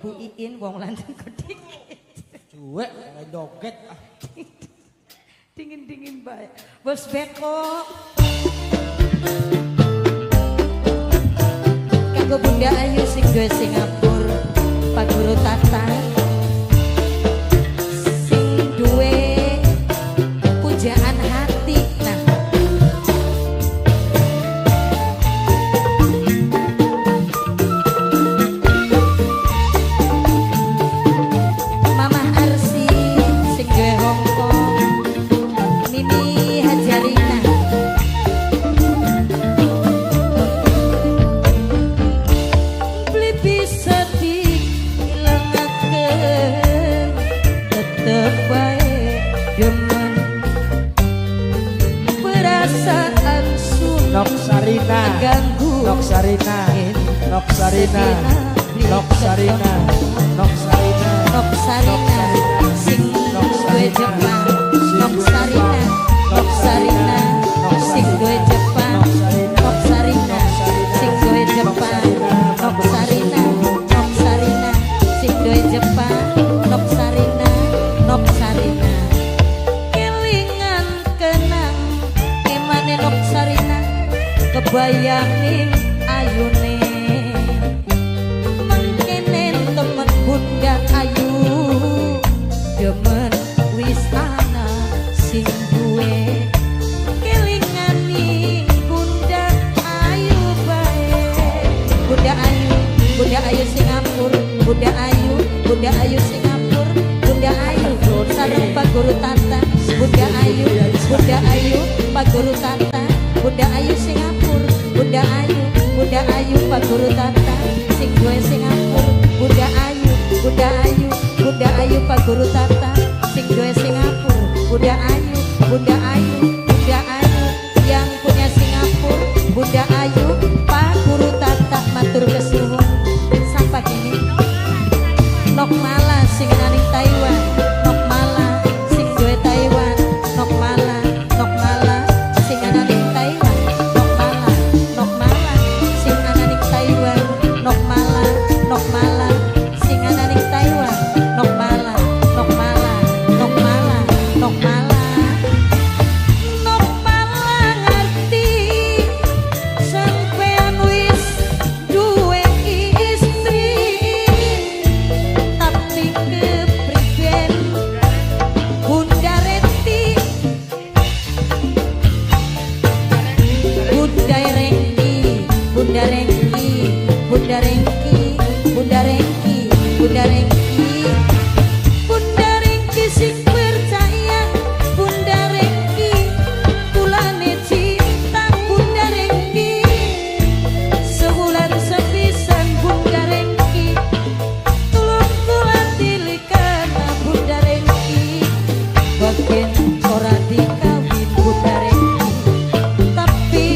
Bu Iin wong lanang kok dikit. Cuek kayak joget. Dingin-dingin bae. Bos Beko. Kanggo Bunda Ayu sing duwe Singapura, Pak Guru Tata. Sing duwe pujaan hati. Nah, Mama Arsi sing duwe Hongkong. Mimi Hajarina. Beli bisa diilangakeun tetep bae demen perasaan sun Nok Sarina, ganggu Nok Sarina, Nok Sarina, Nok Sarina, Nok Sarina, Nok Sarina sing duwe Jepang. Nok Sarina, Nok Sarina sing duwe Jepang. Nok Sarina sing duwe Jepang. Nok Sarina, Nok Sarina sing duwe Jepang. Nok Sarina, Nok Sarina kelingan kenang emane Nok Sarina kebayang ning ayune mangkene temen Bunda Ayu demen wis ana sing duwe kelingan ning Bunda Ayu bae. Bunda Ayu, Bunda Ayu Singapura, Bunda Ayu, Bunda Ayu Singapura, Bunda Ayu sareng Pak Guru Tata. Bunda Ayu, Bunda Ayu Pak Guru Tata. Bunda Ayu Singapura, Bunda Ayu, Bunda Ayu Pak Guru Tata sing duwe Singapura. Bunda Ayu, Bunda Ayu, Bunda Ayu Pak Guru Tata sing duwe Singapura. Bunda Ayu, Bunda Ayu, Bunda Ayu yang punya Singapura. Bunda Ayu Pak Guru Tata matur kesuwun. Sampai kini Nok Mala sing naning Taiwan. Nok Mala sing duwe Taiwan. Nok Mala, Nok Mala sing naning Taiwan. Nok Mala, Nok Mala sing naning Taiwan. Nok Mala, Nok Mala sing naning Taiwan. Nok Mala, Nok Mala, Nok Mala, Nok Mala. Nok Mala ngerti sampean wis duwe istri, tapi kepriben Bunda Reti, Bunda Rengki, Bunda Rengki, Bunda Rengki, Bunda Rengki, Bunda Rengki, Bunda Rengki sing percaya. Bunda Rengki kulane cinta. Bunda Rengki sebulan sepisan. Bunda Rengki tulung kula tilikan. Bunda Rengki bagian ora dikawin. Bunda Rengki tapi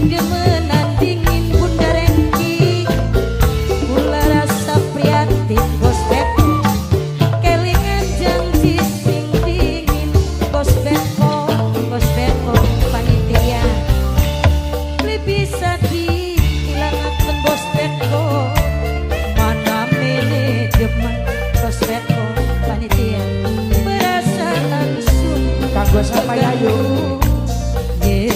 demenan dingin. Bunda Rengki kula rasa prihatin. Bos Beko kelingan janji sing dingin. Bos Beko, Bos Beko panitia beli bisa diilangaken. Bos Beko mana manajemen. Bos Beko panitia berasa langsung Kanggo sampai ayu. yeah,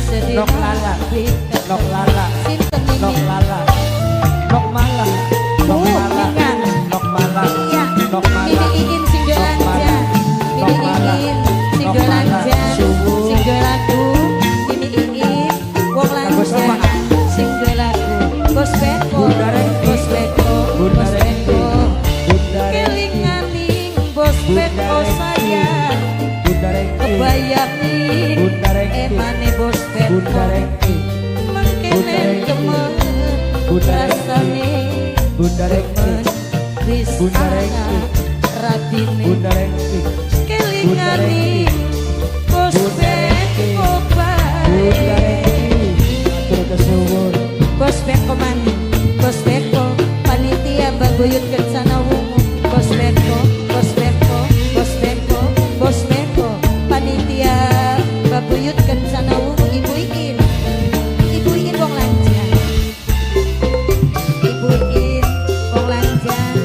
sedih Nok Lala, hati. Nok Lala, Sinten Nok ini? Lala, Nok Mala, Nok Mala, Ingat. Nok Mala, Iya, Nok Mala, Mimi Iin sing duwe Nok Mala, lanja. Nok Mimi Mala, Iin sing Nok duwe Mala, lanja. subuh. Sing duwe lagu. Mimi Iin wong Kanggo lanja sama. sing duwe lagu. Bos Beko, Bunda Rengki, Bos Beko, Bunda Bos Rengki, Beko Bunda Rengki, kelingan ning Bos Bunda Beko Rengki, sayang. Bunda Rengki, Kebayang ning Bunda Rengki, emane Bos Beko Bunda Rengki, mangkene Bunda Rengki, temen Bunda Rengki, rasane Bunda Rengki, wis Bunda ana Rengki, ratine Bunda Rengki, kelingan Bunda ning Bos Bunda Rengki, Beko Bunda bae. Rengki, matur kesuwun. Bos Beko mani, Bos Beko panitia babuyut kencana wungu. Bos Beko, Bos Beko, Bos Beko, Bos Beko panitia babuyut kencana wungu. Ibu Iin, Ibu Iin wong lancar, Ibu Iin wong lancar.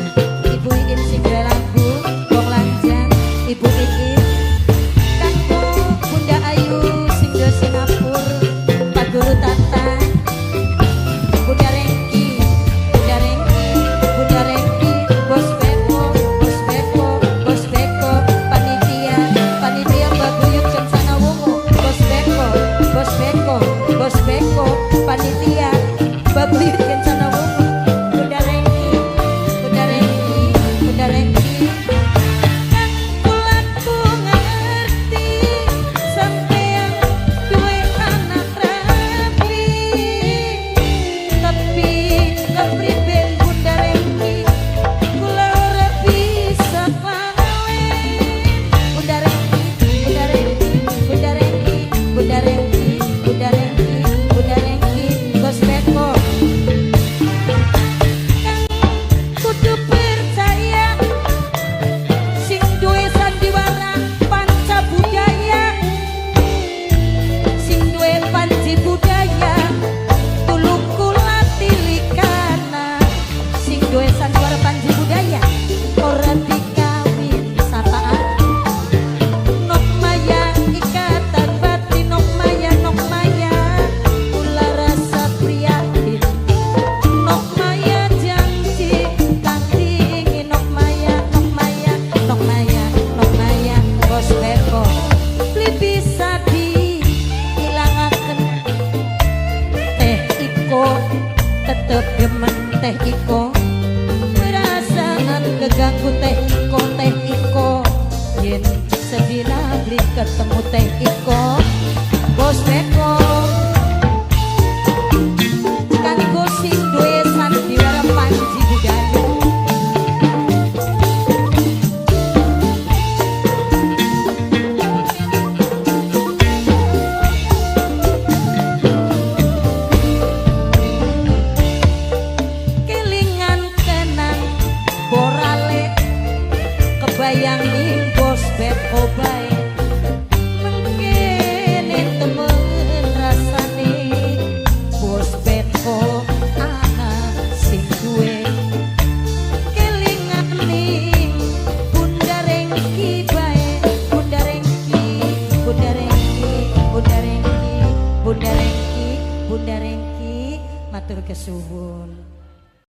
Sandiwara Panji Budaya ora dikawin sapaan nok maya ikatan batin nok maya kula rasa prihatin nok maya janji kang dingin nok maya bos beko li bisa diilangaken teh iko tetep demen teh iko perasaan keganggu teh iko yen sedina beli ketemu teh iko bos beko kanggo sing duwe sandiwara Panji Budaya bayangin bos beko bae mengkene temen rasane bos beko anak sing duwe kelingan ning Bunda Rengki bae Bunda Rengki matur kesuwun.